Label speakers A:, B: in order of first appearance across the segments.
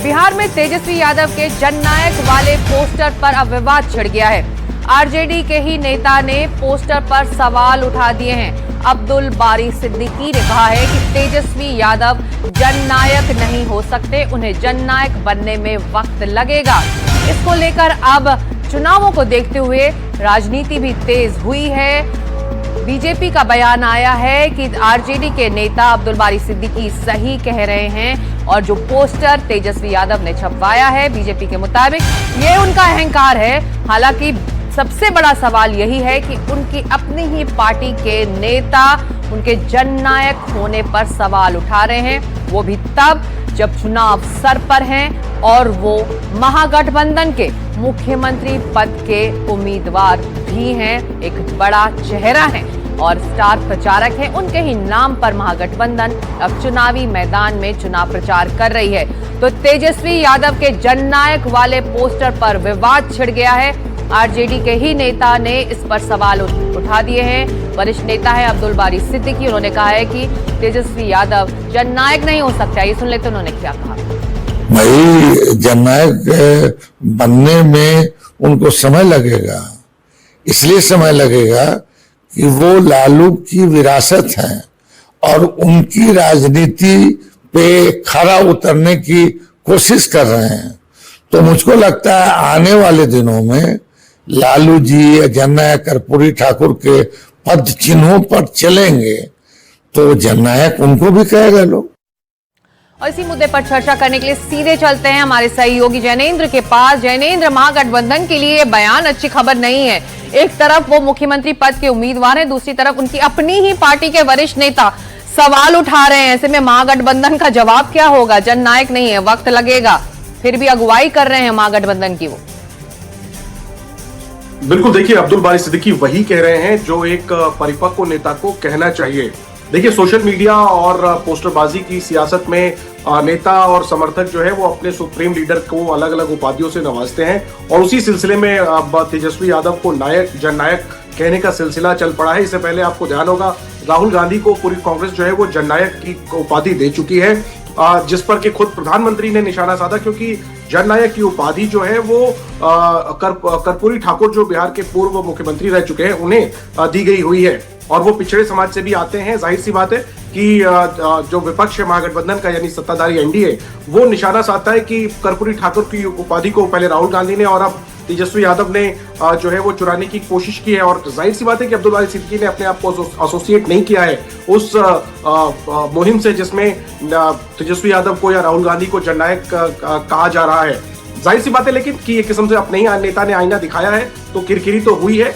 A: बिहार में तेजस्वी यादव के जननायक वाले पोस्टर पर अब विवाद छिड़ गया है। आरजेडी के ही नेता ने पोस्टर पर सवाल उठा दिए हैं। अब्दुल बारी सिद्दीकी ने कहा है कि तेजस्वी यादव जननायक नहीं हो सकते, उन्हें जननायक बनने में वक्त लगेगा। इसको लेकर अब चुनावों को देखते हुए राजनीति भी तेज हुई है। बीजेपी का बयान आया है कि आरजेडी के नेता अब्दुल बारी सिद्दीकी सही कह रहे हैं और जो पोस्टर तेजस्वी यादव ने छपवाया है, बीजेपी के मुताबिक ये उनका अहंकार है। हालांकि सबसे बड़ा सवाल यही है कि उनकी अपनी ही पार्टी के नेता उनके जननायक होने पर सवाल उठा रहे हैं, वो भी तब जब चुनाव सर पर हैं और वो महागठबंधन के मुख्यमंत्री पद के उम्मीदवार भी हैं, एक बड़ा चेहरा है और स्टार प्रचारक हैं। उनके ही नाम पर महागठबंधन अब चुनावी मैदान में चुनाव प्रचार कर रही है। तो तेजस्वी यादव के जननायक वाले पोस्टर पर विवाद छिड़ गया है। आरजेडी के ही नेता ने इस पर सवाल उठा दिए हैं। वरिष्ठ नेता है अब्दुल बारी सिद्दीकी, उन्होंने कहा है कि तेजस्वी यादव जननायक नहीं हो सकता। ये सुन लेते उन्होंने क्या कहा।
B: भाई, जननायक बनने में उनको समय लगेगा, इसलिए समय लगेगा कि वो लालू की विरासत है और उनकी राजनीति पे खरा उतरने की कोशिश कर रहे हैं। तो मुझको लगता है आने वाले दिनों में लालू जी जननायक कर्पूरी ठाकुर के पद चिन्हों पर चलेंगे तो जननायक उनको भी कहेगा लोग।
A: और इसी मुद्दे पर चर्चा करने के लिए सीधे चलते हैं हमारे सहयोगी जैनेंद्र के पास। जैनेंद्र, महागठबंधन के लिए बयान अच्छी खबर नहीं है। एक तरफ वो मुख्यमंत्री पद के उम्मीदवार हैं, दूसरी तरफ उनकी अपनी ही पार्टी के वरिष्ठ नेता सवाल उठा रहे हैं। ऐसे में महागठबंधन का जवाब क्या होगा? जननायक नहीं है, वक्त लगेगा, फिर भी अगुवाई कर रहे हैं महागठबंधन की वो।
C: बिल्कुल, देखिए अब्दुल बारी सिद्दीकी वही कह रहे हैं जो एक परिपक्व नेता को कहना चाहिए। देखिए, सोशल मीडिया और पोस्टरबाजी की सियासत में नेता और समर्थक जो है वो अपने सुप्रीम लीडर को अलग अलग उपाधियों से नवाजते हैं और उसी सिलसिले में अब तेजस्वी यादव को जननायक कहने का सिलसिला चल पड़ा है। इससे पहले आपको ध्यान होगा राहुल गांधी को पूरी कांग्रेस जो है वो जननायक की उपाधि दे चुकी है, जिस पर कि खुद प्रधानमंत्री ने निशाना साधा, क्योंकि जननायक की उपाधि जो है वो कर्पूरी ठाकुर जो बिहार के पूर्व मुख्यमंत्री रह चुके हैं उन्हें दी गई हुई है और वो पिछड़े समाज से भी आते हैं। जाहिर सी बात है कि जो विपक्ष है महागठबंधन का यानी सत्ताधारी एनडीए, वो निशाना साधता है कि कर्पूरी ठाकुर की उपाधि को पहले राहुल गांधी ने और अब तेजस्वी यादव ने जो है वो चुराने की कोशिश की है। और जाहिर सी बात है कि अब्दुल बारी सिद्दीकी ने अपने आप को एसोसिएट नहीं किया है उस मुहिम से जिसमें तेजस्वी यादव को या राहुल गांधी को जननायक कहा जा रहा है। जाहिर सी बात है लेकिन कि एक किस्म से अपने ही नेता ने आईना दिखाया है तो किरकिरी तो हुई है।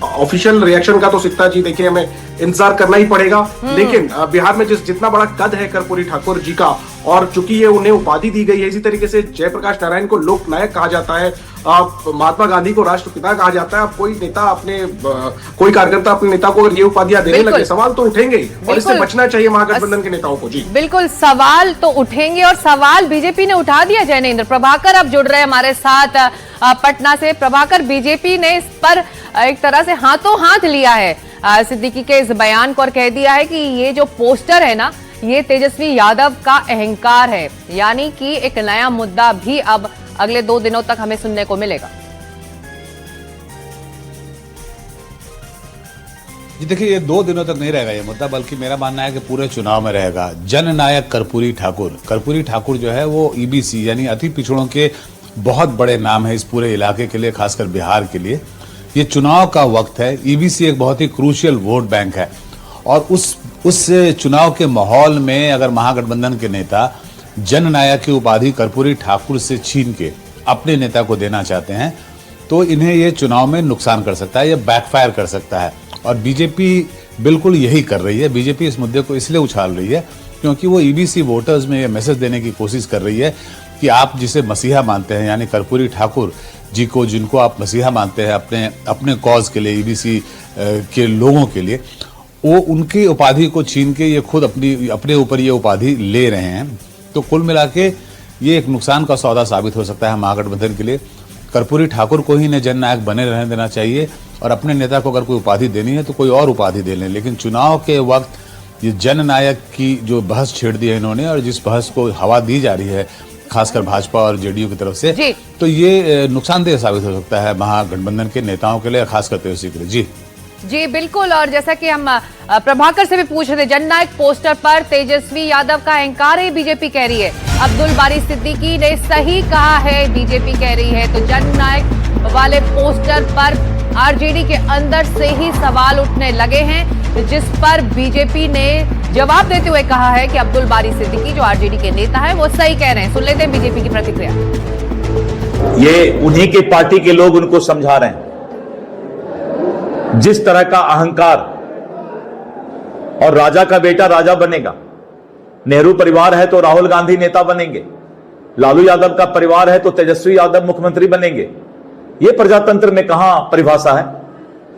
C: ऑफिशियल रिएक्शन का तो सिक्ता जी देखिए हमें इंतजार करना ही पड़ेगा। लेकिन बिहार में जितना बड़ा कद है कर्पूरी ठाकुर जी का और चूंकि ये उन्हें उपाधि दी गई है, इसी तरीके से जयप्रकाश नारायण को लोकनायक कहा जाता है, महात्मा गांधी को राष्ट्रपिता कहा जाता है। अब कोई नेता कोई कार्यकर्ता अपने नेता को अगर ये उपाधियां देने लगे, सवाल तो उठेंगे और इससे बचना चाहिए महागठबंधन के नेताओं को। जी
A: बिल्कुल, सवाल तो उठेंगे और सवाल बीजेपी ने उठा दिया। जैनेंद्र, प्रभाकर अब जुड़ रहे हमारे साथ पटना से। प्रभाकर, बीजेपी ने इस पर एक तरह से हाथों हाथ लिया है सिद्दीकी के इस बयान को और कह दिया है कि ये जो पोस्टर है ना, ये तेजस्वी यादव का अहंकार है, यानी कि एक नया मुद्दा भी अब अगले 2 दिनों तक हमें सुनने को मिलेगा।
D: जी देखिए, ये 2 दिनों तक नहीं रहेगा ये मुद्दा, बल्कि मेरा मानना है कि पूरे चुनाव में रहेगा। जननायक कर्पूरी ठाकुर जो है वो ईबीसी यानी अति पिछड़ों के बहुत बड़े नाम है इस पूरे इलाके के लिए, खासकर बिहार के लिए। ये चुनाव का वक्त है, ईबीसी एक बहुत ही क्रूशियल वोट बैंक है और उस चुनाव के माहौल में अगर महागठबंधन के नेता जननायक की उपाधि कर्पूरी ठाकुर से छीन के अपने नेता को देना चाहते हैं तो इन्हें ये चुनाव में नुकसान कर सकता है, ये बैकफायर कर सकता है। और बीजेपी बिल्कुल यही कर रही है। बीजेपी इस मुद्दे को इसलिए उछाल रही है क्योंकि वो ईबीसी वोटर्स में ये मैसेज देने की कोशिश कर रही है कि आप जिसे मसीहा मानते हैं यानी कर्पूरी ठाकुर जी को, जिनको आप मसीहा मानते हैं अपने कॉज के लिए, ईबीसी के लोगों के लिए, वो उनकी उपाधि को छीन के ये खुद अपने ऊपर ये उपाधि ले रहे हैं। तो कुल मिला के ये एक नुकसान का सौदा साबित हो सकता है महागठबंधन के लिए। कर्पूरी ठाकुर को ही ने जननायक बने रहने देना चाहिए और अपने नेता को अगर कोई उपाधि देनी है तो कोई और उपाधि दे लें। लेकिन चुनाव के वक्त ये जननायक की जो बहस छेड़ दी है इन्होंने और जिस बहस को हवा दी जा रही है खासकर भाजपा और जेडीयू की तरफ से,
A: जी।
D: तो ये नुकसानदेह साबित हो सकता है महागठबंधन के नेताओं के लिए, खासकर तेजस्वी के लिए। जी
A: जी बिल्कुल। और जैसा कि हम प्रभाकर से भी पूछ रहे थे, जननायक पोस्टर पर तेजस्वी यादव का अहंकार है, बीजेपी कह रही है। अब्दुल बारी सिद्दीकी ने सही कहा है, बीजेपी कह रही है। तो जननायक वाले पोस्टर पर आरजेडी के अंदर से ही सवाल उठने लगे हैं, जिस पर बीजेपी ने जवाब देते हुए कहा है कि अब्दुल बारी सिद्दीकी जो आरजेडी के नेता है वो सही कह रहे हैं। सुन लेते हैं बीजेपी की प्रतिक्रिया।
E: ये उन्हीं के पार्टी के लोग उनको समझा रहे हैं। जिस तरह का अहंकार, और राजा का बेटा राजा बनेगा, नेहरू परिवार है तो राहुल गांधी नेता बनेंगे, लालू यादव का परिवार है तो तेजस्वी यादव मुख्यमंत्री बनेंगे। यह प्रजातंत्र में कहां परिभाषा है?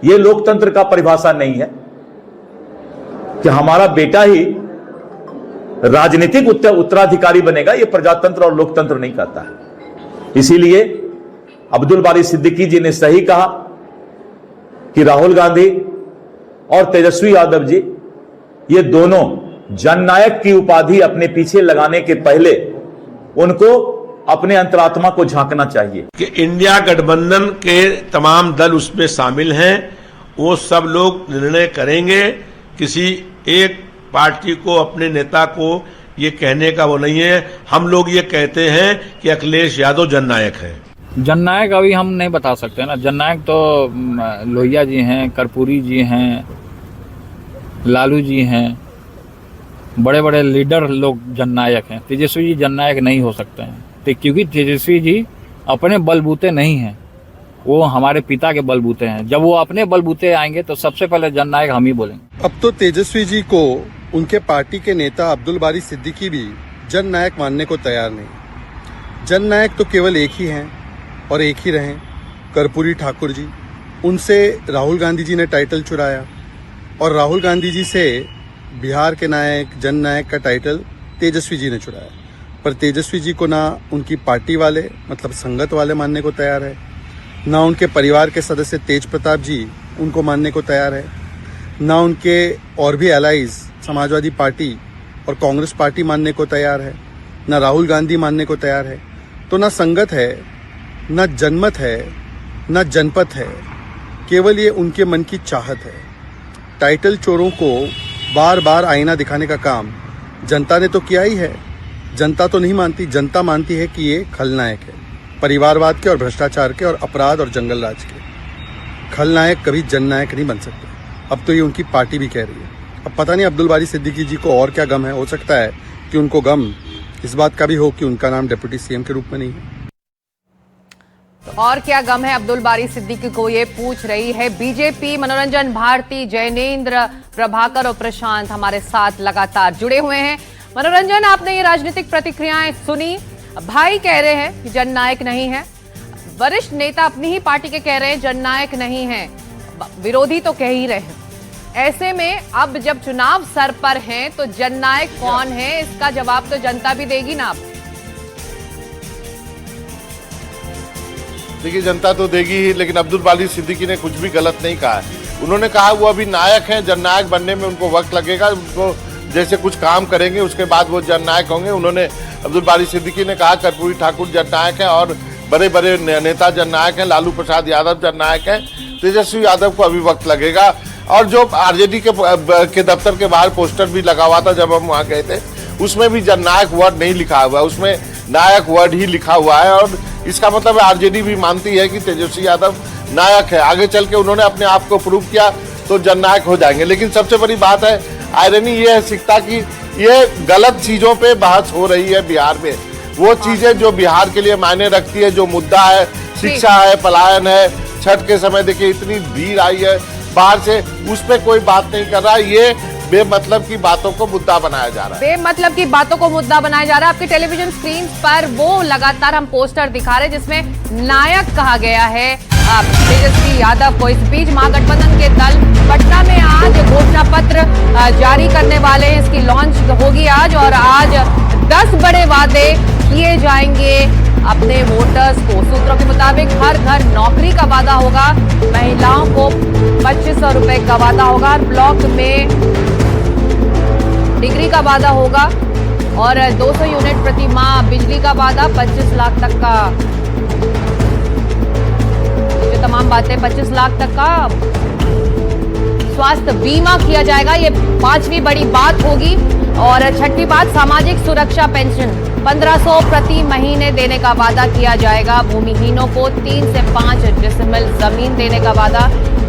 E: यह लोकतंत्र का परिभाषा नहीं है कि हमारा बेटा ही राजनीतिक उत्तराधिकारी बनेगा। यह प्रजातंत्र और लोकतंत्र नहीं कहता है। इसीलिए अब्दुल बारी सिद्दीकी जी ने सही कहा कि राहुल गांधी और तेजस्वी यादव जी, ये दोनों जननायक की उपाधि अपने पीछे लगाने के पहले उनको अपने अंतरात्मा को झांकना चाहिए
F: कि इंडिया गठबंधन के तमाम दल उसमें शामिल हैं। वो सब लोग निर्णय करेंगे। किसी एक पार्टी को, अपने नेता को ये कहने का वो नहीं है। हम लोग ये कहते हैं कि अखिलेश यादव जननायक है।
G: जननायक अभी हम नहीं बता सकते ना। जननायक तो लोहिया जी हैं, कर्पूरी जी हैं, लालू जी हैं, बड़े बड़े लीडर लोग जननायक हैं। तेजस्वी जी जननायक नहीं हो सकते हैं, क्योंकि तेजस्वी जी अपने बलबूते नहीं हैं, वो हमारे पिता के बलबूते हैं। जब वो अपने बलबूते आएंगे तो सबसे पहले जननायक हम ही बोलेंगे।
H: अब तो तेजस्वी जी को उनके पार्टी के नेता अब्दुल बारी सिद्दीकी भी जननायक मानने को तैयार नहीं। जननायक तो केवल एक ही हैं और एक ही रहें, कर्पूरी ठाकुर जी। उनसे राहुल गांधी जी ने टाइटल चुराया और राहुल गांधी जी से बिहार के नायक, जननायक का टाइटल तेजस्वी जी ने चुराया। पर तेजस्वी जी को ना उनकी पार्टी वाले, मतलब संगत वाले मानने को तैयार है, ना उनके परिवार के सदस्य तेज प्रताप जी उनको मानने को तैयार है, ना उनके और भी एलाइज समाजवादी पार्टी और कांग्रेस पार्टी मानने को तैयार है, ना राहुल गांधी मानने को तैयार है। तो ना संगत है, ना जनमत है, ना जनपद है, केवल ये उनके मन की चाहत है। टाइटल चोरों को बार बार आईना दिखाने का काम जनता ने तो किया ही है। जनता तो नहीं मानती, जनता मानती है कि ये खलनायक है, परिवारवाद के और भ्रष्टाचार के और अपराध और जंगल राज के। खलनायक कभी जननायक नहीं बन सकते। अब तो ये उनकी पार्टी भी कह रही है। अब पता नहीं अब्दुल बारी सिद्दीकी जी को और क्या गम है। हो सकता है कि उनको गम इस बात का भी हो कि उनका नाम डिप्टी सीएम के रूप में नहीं है।
A: और क्या गम है अब्दुल बारी सिद्दीकी को, ये पूछ रही है बीजेपी। मनोरंजन भारती, जैनेन्द्र, प्रभाकर और प्रशांत हमारे साथ लगातार जुड़े हुए हैं। मनोरंजन, आपने ये राजनीतिक प्रतिक्रियाएं सुनी। भाई कह रहे हैं कि जननायक नहीं है, वरिष्ठ नेता अपनी ही पार्टी के कह रहे हैं जननायक नहीं है, विरोधी तो कह ही रहे हैं। ऐसे में अब जब चुनाव सर पर हैं तो जननायक कौन है, इसका जवाब तो जनता भी देगी ना। अब
I: देखिए, जनता तो देगी ही, लेकिन अब्दुल बारी सिद्दीकी ने कुछ भी गलत नहीं कहा है। उन्होंने कहा वो अभी नायक हैं, जननायक बनने में उनको वक्त लगेगा, उनको जैसे कुछ काम करेंगे उसके बाद वो जननायक होंगे। उन्होंने, अब्दुल बारी सिद्दीकी ने कहा कर्पूरी ठाकुर जननायक हैं और बड़े बड़े नेता जननायक हैं, लालू प्रसाद यादव जननायक हैं, तेजस्वी यादव को अभी वक्त लगेगा। और जो आरजेडी के दफ्तर के बाहर पोस्टर भी लगा हुआ था जब हम वहाँ गए थे, उसमें भी जननायक वर्ड नहीं लिखा हुआ है, उसमें नायक वर्ड ही लिखा हुआ है। और इसका मतलब आरजेडी भी मानती है कि तेजस्वी यादव नायक है। आगे चल के उन्होंने अपने आप को प्रूव किया तो जननायक हो जाएंगे। लेकिन सबसे बड़ी बात है, आयरनी ये है सिकता की ये गलत चीजों पे बहस हो रही है बिहार में। वो चीजें जो बिहार के लिए मायने रखती है, जो मुद्दा है, शिक्षा है, पलायन है, छठ के समय देखिए इतनी भीड़ आई है बाहर से, उस पर कोई बात नहीं कर रहा। ये बेमतलब की बातों को मुद्दा बनाया जा रहा है।
A: बेमतलब की बातों को मुद्दा बनाया जा रहा है। आपके टेलीविजन स्क्रीन पर वो लगातार हम पोस्टर दिखा रहे हैं जिसमें नायक कहा गया है तेजस्वी यादव को। इस बीच महागठबंधन के दल पटना में आज घोषणा पत्र जारी करने वाले हैं। इसकी लॉन्च होगी आज और आज 10 बड़े वादे किए जाएंगे अपने वोटर्स को। सूत्रों के मुताबिक हर घर नौकरी का वादा होगा, महिलाओं को 2500 रुपए का वादा होगा, ब्लॉक में डिग्री का वादा होगा, और 200 यूनिट प्रति माह बिजली का वादा, 25 लाख तक का, जो तमाम बातें, 25 लाख तक का स्वास्थ्य बीमा किया जाएगा, ये 5वीं बड़ी बात होगी। और 6ठी बात, सामाजिक सुरक्षा पेंशन 1500 प्रति महीने देने का वादा किया जाएगा। भूमिहीनों को 3 से 5 डिसमिल जमीन देने का वादा।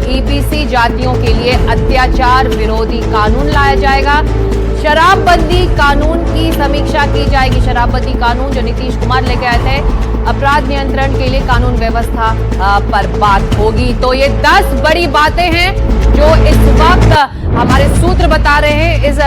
A: ईबीसी जातियों के लिए अत्याचार विरोधी कानून लाया जाएगा। शराबबंदी कानून की समीक्षा की जाएगी। शराबबंदी कानून जो नीतीश कुमार लेके आए थे, अपराध नियंत्रण के लिए कानून व्यवस्था पर बात होगी। तो ये 10 बड़ी बातें हैं जो इस वक्त हमारे सूत्र बता रहे हैं इस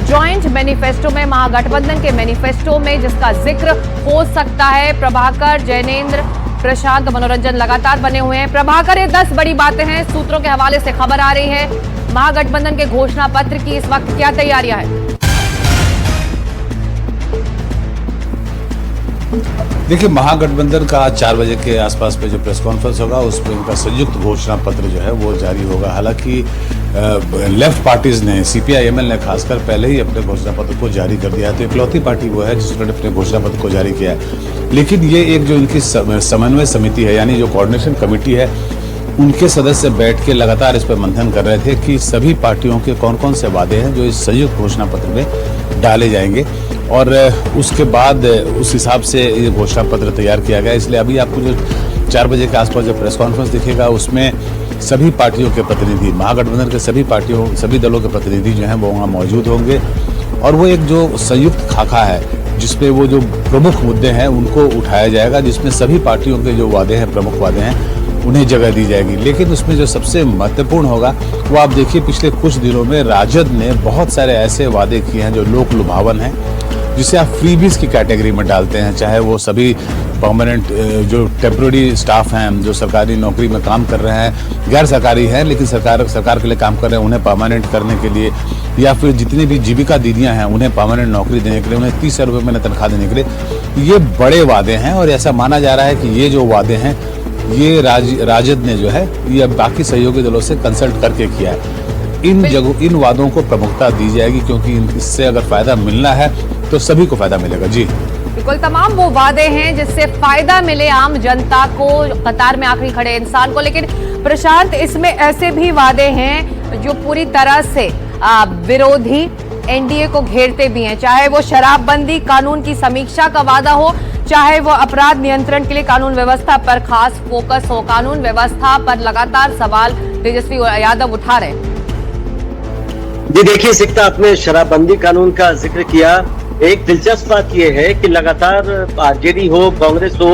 A: जॉइंट मैनिफेस्टो में, महागठबंधन के मैनिफेस्टो में, जिसका जिक्र हो सकता है। प्रभाकर, जैनेंद्र, प्रशांत, मनोरंजन लगातार बने हुए हैं। प्रभाकर, ये 10 बड़ी बातें हैं, सूत्रों के हवाले से खबर आ रही है। महागठबंधन के घोषणा पत्र की इस वक्त क्या तैयारियां हैं?
D: देखिए, महागठबंधन का आज 4 बजे के आसपास पे जो प्रेस कॉन्फ्रेंस होगा उसमें इनका संयुक्त घोषणा पत्र जो है वो जारी होगा। हालांकि लेफ्ट पार्टीज ने, सीपीआई-एमएल ने खासकर पहले ही अपने घोषणा पत्र को जारी कर दिया है, तो इकलौती पार्टी वो है जिसने अपने घोषणा पत्र को जारी किया है। लेकिन ये एक जो इनकी समन्वय समिति है, यानी जो कोऑर्डिनेशन कमेटी है, उनके सदस्य बैठ के लगातार इस पर मंथन कर रहे थे कि सभी पार्टियों के कौन कौन से वादे हैं जो इस संयुक्त घोषणा पत्र में डाले जाएंगे, और उसके बाद उस हिसाब से ये घोषणा पत्र तैयार किया गया। इसलिए अभी आपको जो 4 बजे के आसपास जो प्रेस कॉन्फ्रेंस दिखेगा उसमें सभी पार्टियों के प्रतिनिधि, महागठबंधन के सभी दलों के प्रतिनिधि जो हैं वो वहाँ मौजूद होंगे, और वो एक जो संयुक्त खाका है जिसपे वो जो प्रमुख मुद्दे हैं उनको उठाया जाएगा, जिसमें सभी पार्टियों के जो वादे हैं, प्रमुख वादे हैं, उन्हें जगह दी जाएगी। लेकिन उसमें जो सबसे महत्वपूर्ण होगा वो आप देखिए, पिछले कुछ दिनों में राजद ने बहुत सारे ऐसे वादे किए हैं जो लोक लुभावन हैं, जिसे आप फ्रीबीज की कैटेगरी में डालते हैं। चाहे वो सभी परमानेंट जो टेम्प्रेरी स्टाफ हैं, जो सरकारी नौकरी में काम कर रहे हैं, गैर सरकारी हैं लेकिन सरकार के लिए काम कर रहे हैं, उन्हें परमानेंट करने के लिए, या फिर जितनी भी जीविका दीदियां हैं उन्हें परमानेंट नौकरी देने के लिए, उन्हें 30,000 रुपये महीने तनख्वाह देने के लिए, ये बड़े वादे हैं। और ऐसा माना जा रहा है कि ये जो वादे हैं ये राजद ने जो है ये बाकी सहयोगी दलों से कंसल्ट करके किया है। इन वादों को प्रमुखता दी जाएगी, क्योंकि इससे अगर फायदा मिलना है तो सभी को फायदा मिलेगा। जी
A: बिल्कुल, तमाम वो वादे हैं जिससे फायदा मिले आम जनता को, कतार में आखिरी खड़े इंसान को। लेकिन प्रशांत, इसमें ऐसे भी वादे हैं जो पूरी तरह से विरोधी एनडीए को घेरते भी हैं, चाहे वो शराबबंदी कानून की समीक्षा का वादा हो, चाहे वो अपराध नियंत्रण के लिए कानून व्यवस्था पर खास फोकस हो। कानून व्यवस्था पर लगातार सवाल तेजस्वी यादव उठा रहे हैं।
J: जी देखिए सिक्ता, आपने शराबबंदी कानून का जिक्र किया। एक दिलचस्प बात यह है कि लगातार आरजेडी हो, कांग्रेस हो,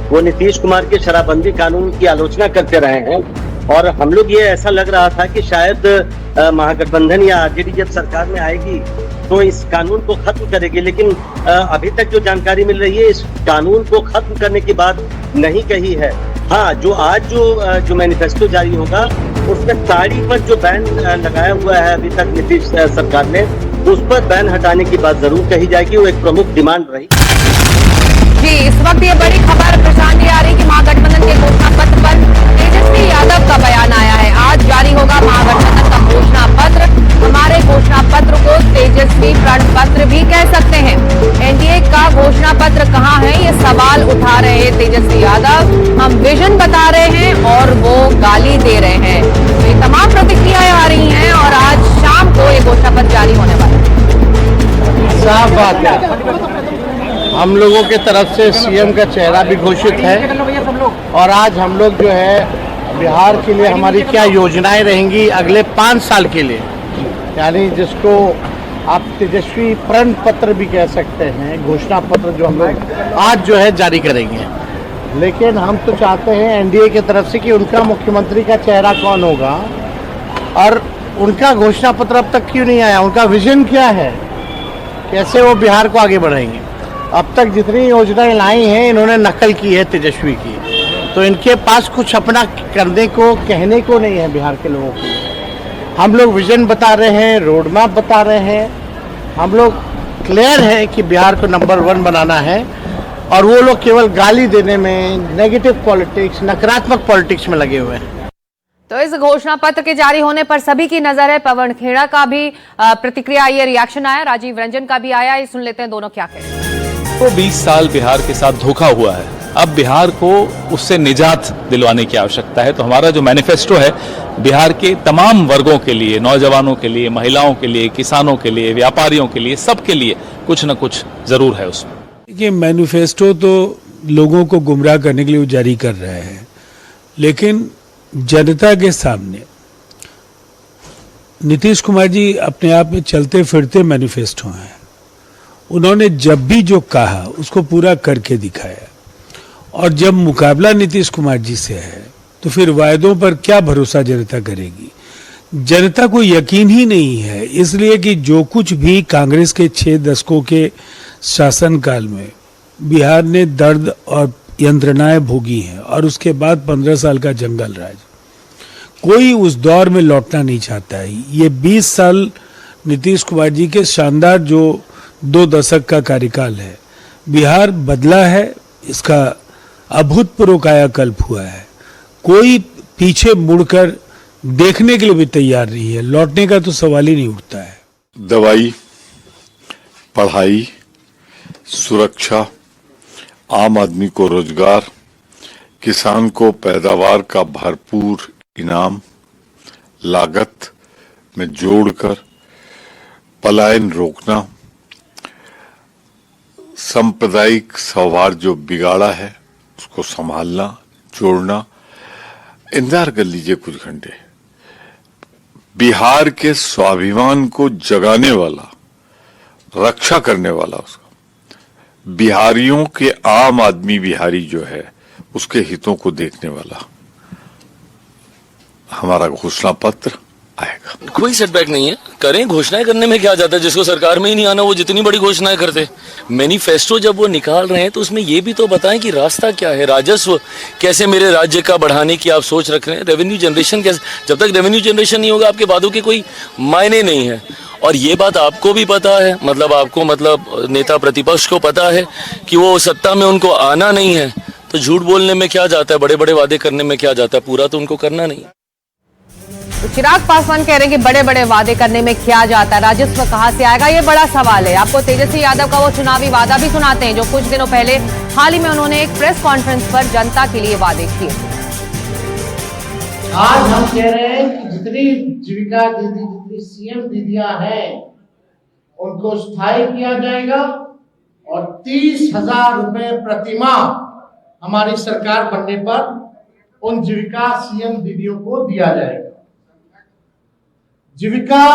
J: वो नीतीश कुमार के शराबबंदी कानून की आलोचना करते रहे हैं, और हम लोग ये ऐसा लग रहा था कि शायद महागठबंधन या आरजेडी जब सरकार में आएगी तो इस कानून को खत्म करेगी। लेकिन अभी तक जो जानकारी मिल रही है, इस कानून को खत्म करने की बात नहीं कही है। हाँ, जो आज जो मैनिफेस्टो जारी होगा उसमें साड़ी पर जो बैन लगाया हुआ है अभी तक नीतीश सरकार ने, उस पर बैन हटाने की बात जरूर कही जाएगी, वो एक प्रमुख डिमांड रही।
A: जी, इस वक्त ये बड़ी खबर प्रशांत आ रही कि महागठबंधन के घोषणा पत्र पर तेजस्वी यादव का बयान आया है। आज जारी होगा महागठबंधन का घोषणा पत्र। हमारे घोषणा पत्र को तेजस्वी प्रण पत्र भी कह सकते हैं। एनडीए का घोषणा पत्र कहाँ है, ये सवाल उठा रहे हैं तेजस्वी यादव। हम विजन बता रहे हैं और वो गाली दे रहे हैं। तो ये तमाम प्रतिक्रियाएं आ रही हैं और आज शाम को ये घोषणा पत्र जारी होने वाला है।
K: साफ बात है, हम लोगों के तरफ से सीएम का चेहरा भी घोषित है, और आज हम लोग जो है बिहार के लिए हमारी क्या योजनाएं रहेंगी अगले 5 साल के लिए, यानी जिसको आप तेजस्वी प्रण पत्र भी कह सकते हैं, घोषणा पत्र जो हम लोग आज जो है जारी करेंगे। लेकिन हम तो चाहते हैं एनडीए की तरफ से कि उनका मुख्यमंत्री का चेहरा कौन होगा, और उनका घोषणा पत्र अब तक क्यों नहीं आया, उनका विजन क्या है, कैसे वो बिहार को आगे बढ़ाएंगे। अब तक जितनी योजनाएं लाई हैं इन्होंने नकल की है तेजस्वी की, तो इनके पास कुछ अपना करने को, कहने को नहीं है बिहार के लोगों के लिए। हम लोग विजन बता रहे हैं, रोड मैप बता रहे हैं, हम लोग क्लियर है कि बिहार को नंबर 1 बनाना है, और वो लोग केवल गाली देने में, नेगेटिव पॉलिटिक्स, नकारात्मक पॉलिटिक्स में लगे हुए हैं।
A: तो इस घोषणा पत्र के जारी होने पर सभी की नजर है। पवन खेड़ा का भी प्रतिक्रिया, ये रिएक्शन आया, राजीव रंजन का भी आया। ये सुन लेते हैं दोनों क्या कहें।
L: तो 20 साल बिहार के साथ धोखा हुआ है, अब बिहार को उससे निजात दिलवाने की आवश्यकता है। तो हमारा जो मैनिफेस्टो है बिहार के तमाम वर्गों के लिए, नौजवानों के लिए, महिलाओं के लिए, किसानों के लिए, व्यापारियों के लिए, सबके लिए कुछ न कुछ जरूर है उसमें।
M: देखिए, मैनिफेस्टो तो लोगों को गुमराह करने के लिए वो जारी कर रहे हैं, लेकिन जनता के सामने नीतीश कुमार जी अपने आप में चलते फिरते मैनिफेस्टो हैं। उन्होंने जब भी जो कहा उसको पूरा करके दिखाया, और जब मुकाबला नीतीश कुमार जी से है तो फिर वायदों पर क्या भरोसा जनता करेगी। जनता को यकीन ही नहीं है, इसलिए कि जो कुछ भी कांग्रेस के 6 दशकों के शासनकाल में बिहार ने दर्द और यंत्रणाएं भोगी हैं, और उसके बाद 15 साल का जंगल राज, कोई उस दौर में लौटना नहीं चाहता है। ये 20 साल नीतीश कुमार जी के शानदार जो 2 दशक का कार्यकाल है, बिहार बदला है, इसका अभूतपूर्व कायाकल्प हुआ है। कोई पीछे मुड़कर देखने के लिए भी तैयार नहीं है, लौटने का तो सवाल ही नहीं उठता है।
I: दवाई, पढ़ाई, सुरक्षा, आम आदमी को रोजगार, किसान को पैदावार का भरपूर इनाम, लागत में जोड़कर पलायन रोकना, सांप्रदायिक सौहार्द जो बिगाड़ा है उसको संभालना, जोड़ना। इंतजार कर लीजिए कुछ घंटे। बिहार के स्वाभिमान को जगाने वाला, रक्षा करने वाला, उसका बिहारियों के आम आदमी बिहारी जो है उसके हितों को देखने वाला हमारा घोषणा पत्र आएगा।
N: कोई सेटबैक नहीं है, करें, घोषणाएं करने में क्या जाता है। जिसको सरकार में ही नहीं आना वो जितनी बड़ी घोषणाएं करते। मैनिफेस्टो जब वो निकाल रहे हैं तो उसमें ये भी तो बताएं कि रास्ता क्या है, राजस्व कैसे मेरे राज्य का बढ़ाने की आप सोच रख रहे हैं, रेवेन्यू जनरेशन कैसे। जब तक रेवेन्यू जनरेशन नहीं होगा आपके वादों के कोई मायने नहीं है। और ये बात आपको भी पता है, मतलब नेता प्रतिपक्ष को पता है कि वो सत्ता में उनको आना नहीं है, तो झूठ बोलने में क्या जाता है, बड़े बड़े वादे करने में क्या जाता है, पूरा तो उनको करना नहीं।
A: तो चिराग पासवान कह रहे हैं कि बड़े बड़े वादे करने में क्या जाता है, राजस्व कहां से आएगा, ये बड़ा सवाल है। आपको तेजस्वी यादव का वो चुनावी वादा भी सुनाते हैं जो कुछ दिनों पहले हाल ही में उन्होंने एक प्रेस कॉन्फ्रेंस पर जनता के लिए वादे किए।
K: आज हम कह रहे हैं कि जितनी जीविका दीदी, जितनी सीएम दीदियां हैं उनको स्थायी किया जाएगा, और 30,000 रुपए प्रतिमाह हमारी सरकार बनने पर उन जीविका सीएम दीदियों को दिया जाएगा। जीविका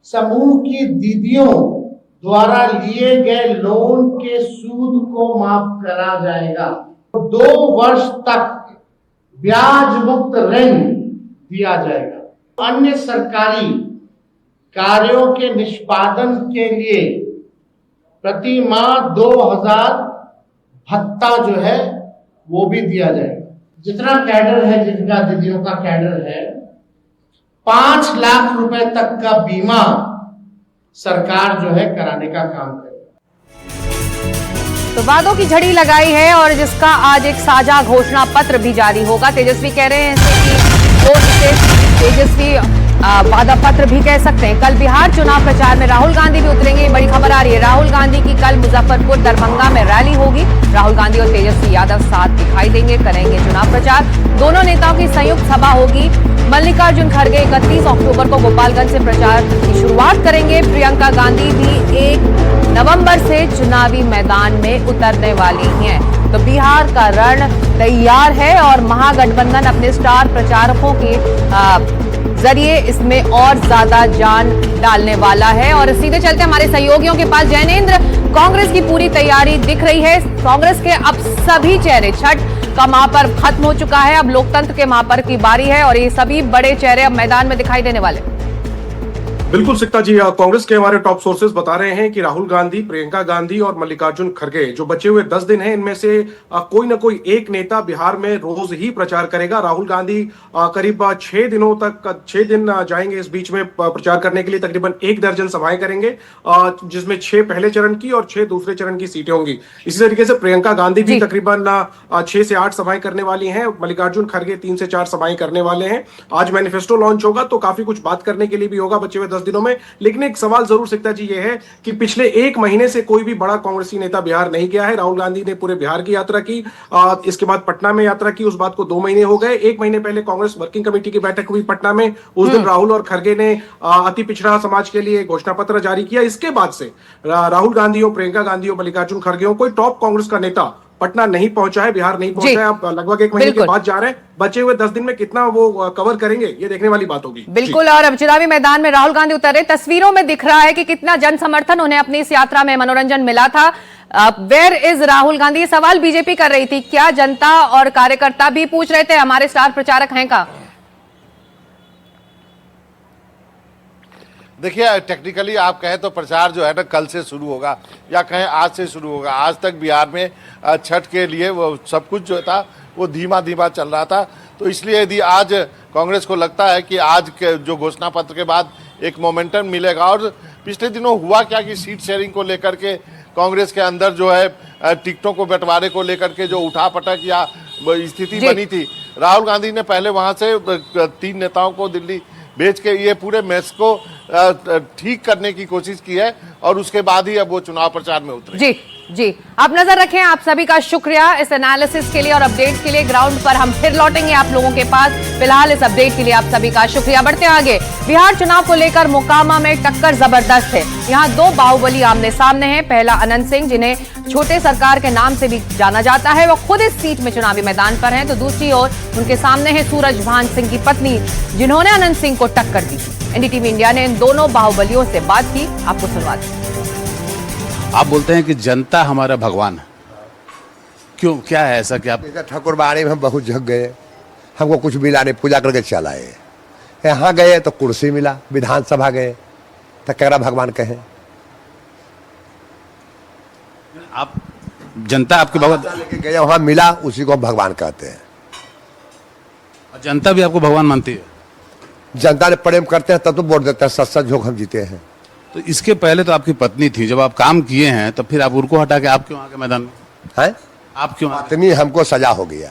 K: समूह की दीदियों द्वारा लिए गए लोन के सूद को माफ करा जाएगा। 2 वर्ष तक ब्याज मुक्त ऋण दिया जाएगा। अन्य सरकारी कार्यों के निष्पादन के लिए प्रति माह 2,000 भत्ता जो है वो भी दिया जाएगा। जितना कैडर है, जिनका दीदियों का कैडर है, 5 लाख रुपए तक का बीमा सरकार जो है कराने का काम करेगी।
A: तो वादों की झड़ी लगाई है और जिसका आज एक साझा घोषणा पत्र भी जारी होगा। तेजस्वी कह रहे हैं कि वो इसे तेजस्वी वादा पत्र भी कह सकते हैं। कल बिहार चुनाव प्रचार में राहुल गांधी भी उतरेंगे, बड़ी खबर आ रही है। राहुल गांधी की कल मुजफ्फरपुर, दरभंगा में रैली होगी। राहुल गांधी और तेजस्वी यादव साथ दिखाई देंगे, करेंगे चुनाव प्रचार। दोनों नेताओं की संयुक्त सभा होगी। मल्लिकार्जुन खड़गे 31 अक्टूबर को गोपालगंज से प्रचार की शुरुआत करेंगे। प्रियंका गांधी भी 1 नवंबर से चुनावी मैदान में उतरने वाली हैं। तो बिहार का रण तैयार है और महागठबंधन अपने स्टार प्रचारकों के जरिए इसमें और ज्यादा जान डालने वाला है। और सीधे चलते हमारे सहयोगियों के पास। जैनेंद्र, कांग्रेस की पूरी तैयारी दिख रही है। कांग्रेस के अब सभी चेहरे, छठ का महापर्व खत्म हो चुका है, अब लोकतंत्र के महापर्व की बारी है और ये सभी बड़े चेहरे अब मैदान में दिखाई देने वाले।
C: बिल्कुल सिक्ता जी, कांग्रेस के हमारे टॉप सोर्सेज बता रहे हैं कि राहुल गांधी, प्रियंका गांधी और मल्लिकार्जुन खड़गे जो बचे हुए 10 दिन हैं, इनमें से कोई ना कोई एक नेता बिहार में रोज ही प्रचार करेगा। राहुल गांधी करीब 6 दिनों तक 6 दिन जाएंगे इस बीच में प्रचार करने के लिए। तकरीबन 1 दर्जन सभाएं करेंगे, जिसमें 6 पहले चरण की और 6 दूसरे चरण की सीटें होंगी। इसी तरीके से प्रियंका गांधी भी तकरीबन 6 से 8 सभाएं करने वाली हैं। मल्लिकार्जुन खड़गे 3 से 4 सभाएं करने वाले हैं। आज मैनिफेस्टो लॉन्च होगा तो काफी कुछ बात करने के लिए भी होगा बचे हुए 10 दिनों में। लेकिन एक सवाल जरूर सिक्ता जी ये है कि पिछले 1 महीने से कोई भी बड़ा कांग्रेसी नेता बिहार नहीं गया है। राहुल गांधी ने पूरे बिहार की यात्रा की, इसके बाद पटना में यात्रा की, उस बात को 2 महीने हो गए। 1 महीने पहले कांग्रेस वर्किंग कमेटी की बैठक हुई पटना में, उस दिन राहुल और खड़गे ने अति पिछड़ा समाज के लिए घोषणा पत्र जारी किया। इसके बाद से राहुल गांधी हो, प्रियंका गांधी हो, मल्लिकार्जुन खड़गे हो, कोई टॉप कांग्रेस का नेता पटना नहीं पहुंचा है, बिहार नहीं पहुंचा है। अब लगभग 1 महीने के बाद जा रहे हैं। बचे हुए 10 दिन में कितना वो कवर करेंगे, ये देखने वाली बात होगी।
A: बिल्कुल। और अब चुनावी मैदान में राहुल गांधी उतरे, तस्वीरों में दिख रहा है कि कितना जन समर्थन उन्हें अपनी इस यात्रा में मनोरंजन मिला था। वेयर इज राहुल गांधी, ये सवाल बीजेपी कर रही थी। क्या जनता और कार्यकर्ता भी पूछ रहे थे हमारे स्टार प्रचारक हैं का?
I: देखिए, टेक्निकली आप कहें तो प्रचार जो है ना कल से शुरू होगा या कहें आज से शुरू होगा। आज तक बिहार में छठ के लिए वो सब कुछ जो था वो धीमा धीमा चल रहा था। तो इसलिए यदि आज कांग्रेस को लगता है कि आज के जो घोषणा पत्र के बाद एक मोमेंटम मिलेगा, और पिछले दिनों हुआ क्या कि सीट शेयरिंग को लेकर के कांग्रेस के अंदर जो है टिकटों को बंटवारे को लेकर के जो उठापटक या स्थिति बनी थी, राहुल गांधी ने पहले वहां से 3 नेताओं को दिल्ली भेज के ये पूरे मैच को ठीक करने की कोशिश की है, और उसके बाद ही अब वो चुनाव प्रचार में उतरे।
A: जी जी, आप नजर रखें। आप सभी का शुक्रिया इस एनालिसिस के लिए और अपडेट के लिए। ग्राउंड पर हम फिर लौटेंगे आप लोगों के पास। फिलहाल इस अपडेट के लिए आप सभी का शुक्रिया। बढ़ते आगे, बिहार चुनाव को लेकर मोकामा में टक्कर जबरदस्त है। यहाँ 2 बाहुबली आमने सामने हैं। पहला अनंत सिंह, जिन्हें छोटे सरकार के नाम से भी जाना जाता है, वो खुद इस सीट में चुनावी मैदान पर हैं। तो दूसरी ओर उनके सामने है सूरजभान सिंह की पत्नी, जिन्होंने अनंत सिंह को टक्कर दी। एनडीटीवी इंडिया ने इन दोनों बाहुबलियों से बात की, आपको सुनवा दी।
D: आप बोलते हैं कि जनता हमारा भगवान है, क्यों, क्या है ऐसा कि आप?
O: ठाकुर बाड़ी में हम बहुत जग गए, हमको कुछ मिला नहीं, पूजा करके चल आए। यहाँ गए तो कुर्सी मिला, विधानसभा गए तो केरा भगवान कहे।
D: आप जनता आपके भगवान
O: लेके गए, वहाँ मिला, उसी को भगवान कहते हैं।
D: जनता भी आपको भगवान मानती है?
O: जनता ने प्रेम करते हैं तब तो वोट देते हैं, सच झोंक हम जीते हैं।
D: तो इसके पहले तो आपकी पत्नी थी, जब आप काम किए हैं तो फिर आप उनको हटा के आप क्यों आगे मैदान में
O: हैं?
D: आप क्यों?
O: पत्नी हमको सजा हो गया,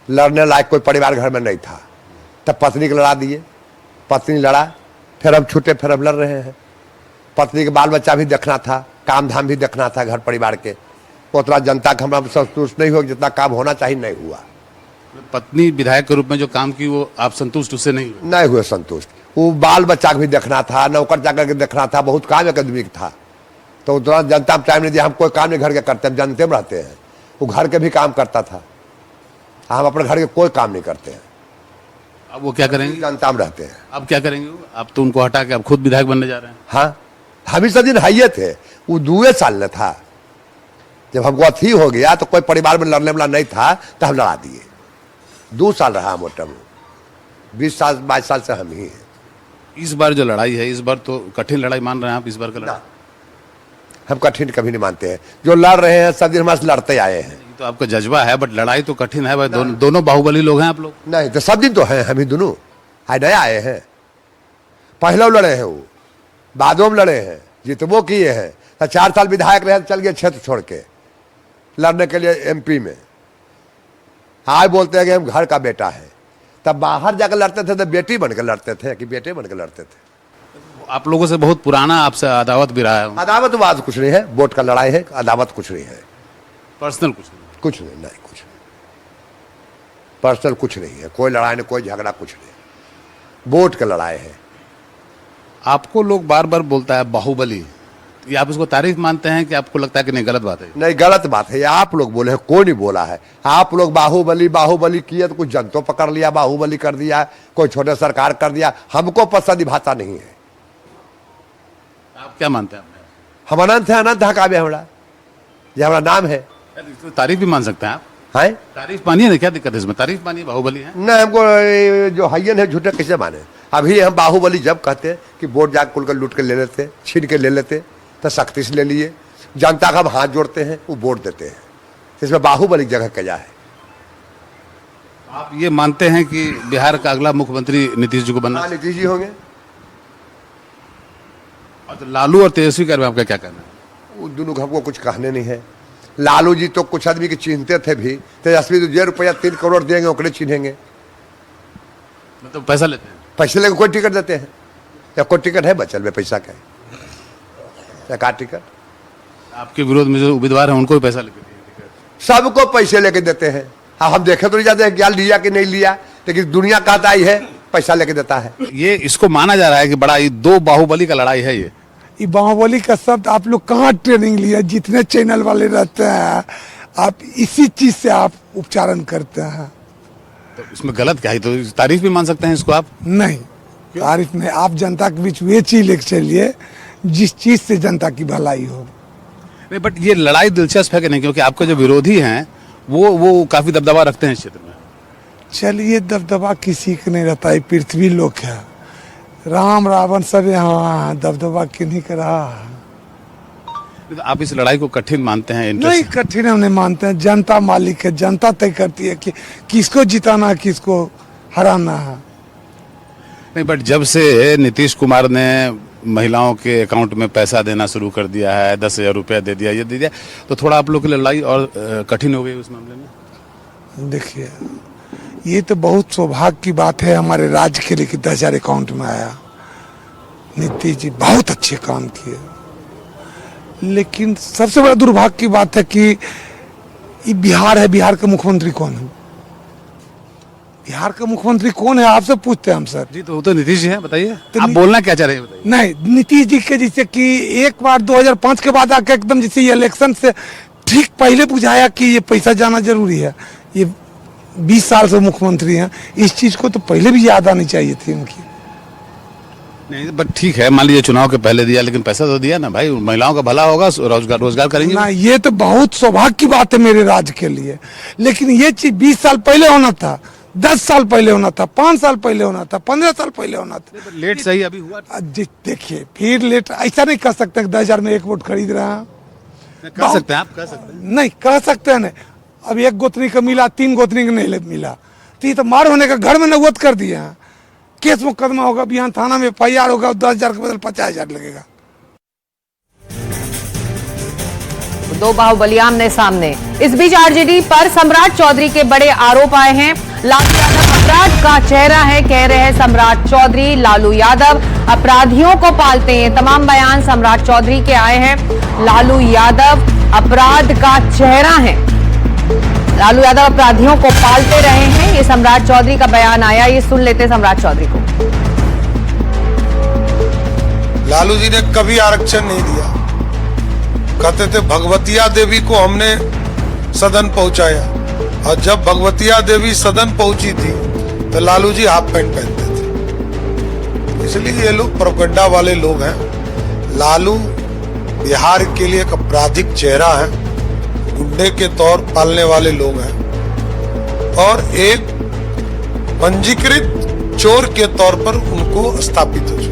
O: लड़ने लायक कोई परिवार घर में नहीं था, तब पत्नी को लड़ा दिए। पत्नी लड़ा, फिर हम छूटे, फिर हम लड़ रहे हैं। पत्नी के बाल बच्चा भी देखना था, काम धाम भी देखना था, घर परिवार के। उतना जनता का हम संतुष्ट नहीं हुआ, जितना काम होना चाहिए नहीं हुआ।
D: पत्नी विधायक के रूप में जो काम की वो आप संतुष्ट उससे नहीं
O: हुए संतुष्ट। वो बाल बच्चा भी देखना था, नौकर चाकर के देखना था, बहुत काम एक आदमी था। तो उतना जनता में टाइम नहीं दिया। हम कोई काम नहीं घर के करते, हम जनते में रहते हैं। वो घर के भी काम करता था, हम अपने घर के कोई काम नहीं करते हैं।
D: अब वो क्या करेंगे?
O: जनता में रहते हैं।
D: अब क्या करेंगे? अब तो उनको हटा के अब खुद विधायक बनने जा रहे हैं।
O: हाँ, हम इस दिन हाइये थे, वो 2 साल में था। जब हमको अथी हो गया तो कोई परिवार में लड़ने वाला नहीं था, तो हम लड़ा दिए। 2 साल रहा मोटा, 20 साल 22 साल से हम ही हैं।
D: इस बार जो लड़ाई है, इस बार तो कठिन लड़ाई मान रहे हैं आप? इस बार का लड़ाई
O: हम कठिन कभी नहीं मानते हैं। जो लड़ रहे हैं सब दिन हमारे लड़ते आए हैं।
D: तो आपका जज्बा है, बट लड़ाई तो कठिन है भाई। दोनों बाहुबली लोग हैं आप लोग।
O: नहीं तो सब दिन तो हैं, हम ही दोनों नया आए हैं। पहले लड़े हैं, वो बादों में लड़े हैं, जितबो किए हैं। तो 4 साल विधायक रहे, चल गए क्षेत्र छोड़ के लड़ने के लिए एमपी में। आज बोलते हैं कि हम घर का बेटा है। तब बाहर जाकर लड़ते थे तो बेटी बनकर लड़ते थे कि बेटे बनकर लड़ते थे।
D: आप लोगों से बहुत पुराना आपसे अदावत भी रहा है।
O: अदावत बात कुछ नहीं है, वोट का लड़ाई है, अदावत कुछ नहीं है।
D: पर्सनल कुछ नहीं?
O: कुछ नहीं, नहीं कुछ नहीं। पर्सनल कुछ नहीं है, कोई लड़ाई नहीं, कोई झगड़ा कुछ नहीं। वोट का लड़ाई है।
D: आपको लोग बार बार बोलता है बाहुबली, ये आप इसको तारीफ मानते हैं कि आपको लगता है कि नहीं गलत बात है?
O: नहीं, गलत बात है। ये आप लोग बोले हैं, कोई नहीं बोला है। आप लोग बाहुबली बाहुबली किए तो कुछ जनतो पकड़ लिया, बाहुबली कर दिया, कोई छोटे सरकार कर दिया। हमको पसंद भाषा नहीं है।
D: आप क्या मानते हैं?
O: हम अनंत है, अनंत हकाबे हमारा, ये हमारा नाम है।
D: तारीफ भी मान सकते हैं आप?
O: है,
D: तारीफ मानिए ना, क्या दिक्कत है इसमें? तारीफ मानिए, बाहुबली है।
O: नहीं, हमको जो हयन है झूठे कैसे माने? अभी हम बाहुबली जब कहते कि वोट जाकर खुलकर लूट के ले लेते, छीन के ले लेते, तो सख्ती से ले लिए। जनता का हम हाथ जोड़ते हैं, वो वोट देते हैं। इसमें बाहुबली जगह क्या है?
D: आप ये मानते हैं कि बिहार का अगला मुख्यमंत्री नीतीश जी को बनना?
O: नीतीश जी होंगे।
D: तो लालू और तेजस्वी के बारे में आपका क्या कहना है?
O: वो दोनों हमको कुछ कहने नहीं है। लालू जी तो कुछ आदमी के चिन्हते थे भी, तेजस्वी तो जो रुपया 3 करोड़ देंगे ओकरे चिन्हेंगे।
D: मतलब पैसा लेते हैं?
O: पैसे लेकर कोई टिकट देते हैं? या कोई टिकट है बचल में पैसा का? या का टिकट?
D: आपके विरोध में जो उम्मीदवार हैं उनको भी पैसा लेके
O: सबको पैसे लेके देते हैं। हाँ, हम देखे तो नहीं जाते हैं क्या लिया कि नहीं लिया, लेकिन दुनिया कहता ही है पैसा लेके देता है।
D: ये इसको माना जा रहा है कि बड़ा ये 2 बाहुबली का लड़ाई है।
M: ये बाहुबली का शब्द आप लोग कहाँ ट्रेनिंग लिया? जितने चैनल वाले रहते हैं आप इसी चीज से आप उच्चारण करते हैं।
D: तो इसमें गलत क्या है? तो तारीफ भी मान सकते हैं इसको आप?
M: नहीं, तारीफ नहीं। आप जनता के बीच वे चीज लेके चलिए जिस चीज से जनता की भलाई हो।
D: नहीं, बट ये लड़ाई दिलचस्प है कि नहीं? क्योंकि आपके जो विरोधी हैं वो काफी दबदबा रखते हैं इस क्षेत्र में।
M: चलिए, दबदबा किसी को नहीं रहता है, पृथ्वी लोक है। राम रावण सब यहाँ, दबदबा किन्हीं का रहा है।
D: तो आप इस लड़ाई को कठिन मानते हैं?
M: नहीं, कठिन हम नहीं मानते हैं। जनता मालिक है, जनता तय करती है कि किसको जिताना है, किसको हराना है।
D: नहीं, बट जब से नीतीश कुमार ने महिलाओं के अकाउंट में पैसा देना शुरू कर दिया है, 10,000 रुपया दे दिया, ये दे दिया, तो थोड़ा आप लोग की लड़ाई और कठिन हो गई उस मामले में?
M: देखिए, ये तो बहुत सौभाग्य की बात है हमारे राज्य के लिए कि 10,000 अकाउंट में आया। नीतीश जी बहुत अच्छे काम किए, लेकिन सबसे बड़ा दुर्भाग्य की बात है कि ये बिहार है। बिहार का मुख्यमंत्री कौन है? बिहार का मुख्यमंत्री कौन है आपसे पूछते हैं हम सर।
D: जी, तो वो तो नीतीश जी हैं, बताइए तो आप बोलना क्या चाह रहे हैं? बताइए।
M: नहीं, नीतीश जी के जैसे कि एक बार 2005 के बाद आके एकदम जैसे ये इलेक्शन से ठीक पहले बुझाया कि ये पैसा जाना जरूरी है। ये 20 साल से मुख्यमंत्री हैं, इस चीज को तो पहले भी याद आनी चाहिए थी उनकी।
D: नहीं, बट ठीक है, मान लीजिए चुनाव के पहले दिया, लेकिन पैसा तो दिया ना भाई। महिलाओं का भला होगा, रोजगार करेंगे
M: ना। ये तो बहुत सौभाग्य की बात है मेरे राज्य के लिए, लेकिन ये चीज 20 साल पहले होना था, 10 साल पहले होना था, 5 साल पहले होना था, 15 साल पहले होना था।
D: लेट सही अभी हुआ।
M: देखिए, फिर लेट ऐसा नहीं कह सकते 10,000 में 1 वोट खरीद रहे हैं।
D: कह सकते हैं आप? कह सकते हैं?
M: नहीं कह सकते हैं। नहीं, अब 1 गोतनी का मिला, 3 गोतनी का नहीं मिला, तो ये तो मार होने का घर में नौबत कर दिए हैं। केस मुकदमा होगा, बिहान थाना में FIR होगा, 10,000 के बदल 50,000 लगेगा।
A: 2 बाहुबली आमने सामने। इस बीच आरजेडी पर सम्राट चौधरी के बड़े आरोप आए हैं। लालू यादव अपराध का चेहरा है, कह रहे हैं सम्राट चौधरी। लालू यादव अपराधियों को पालते हैं, तमाम बयान सम्राट चौधरी के आए हैं। लालू यादव अपराध का चेहरा है, लालू यादव अपराधियों को पालते रहे हैं, ये सम्राट चौधरी का बयान आया। ये सुन लेते सम्राट चौधरी को।
P: लालू जी ने कभी आरक्षण नहीं दिया। कहते थे भगवतिया देवी को हमने सदन पहुंचाया, और जब भगवतिया देवी सदन पहुंची थी तो लालू जी हाफ पैंट पहनते थे। इसलिए ये लोग प्रोपेगेंडा वाले लोग हैं। लालू बिहार के लिए एक आपराधिक चेहरा है, गुंडे के तौर पालने वाले लोग हैं, और एक पंजीकृत चोर के तौर पर उनको स्थापित हो चुके हैं।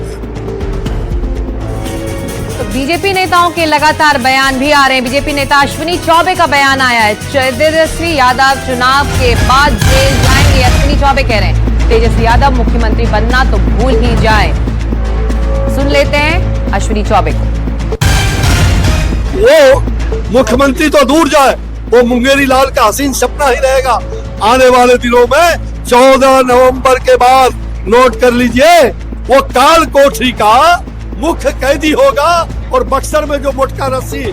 A: तो बीजेपी नेताओं के लगातार बयान भी आ रहे हैं। बीजेपी नेता अश्विनी चौबे का बयान आया है, तेजस्वी यादव चुनाव के बाद जेल जाएंगे। अश्विनी चौबे कह रहे हैं तेजस्वी यादव मुख्यमंत्री बनना तो भूल ही जाए। सुन लेते हैं अश्विनी चौबे को।
Q: वो मुख्यमंत्री तो दूर जाए, वो मुंगेरी लाल का हसीन सपना ही रहेगा। आने वाले दिनों में 14 नवंबर के बाद नोट कर लीजिए, वो काल कोठरी का मुख्य कैदी होगा। और बक्सर में जो मोटका रस्सी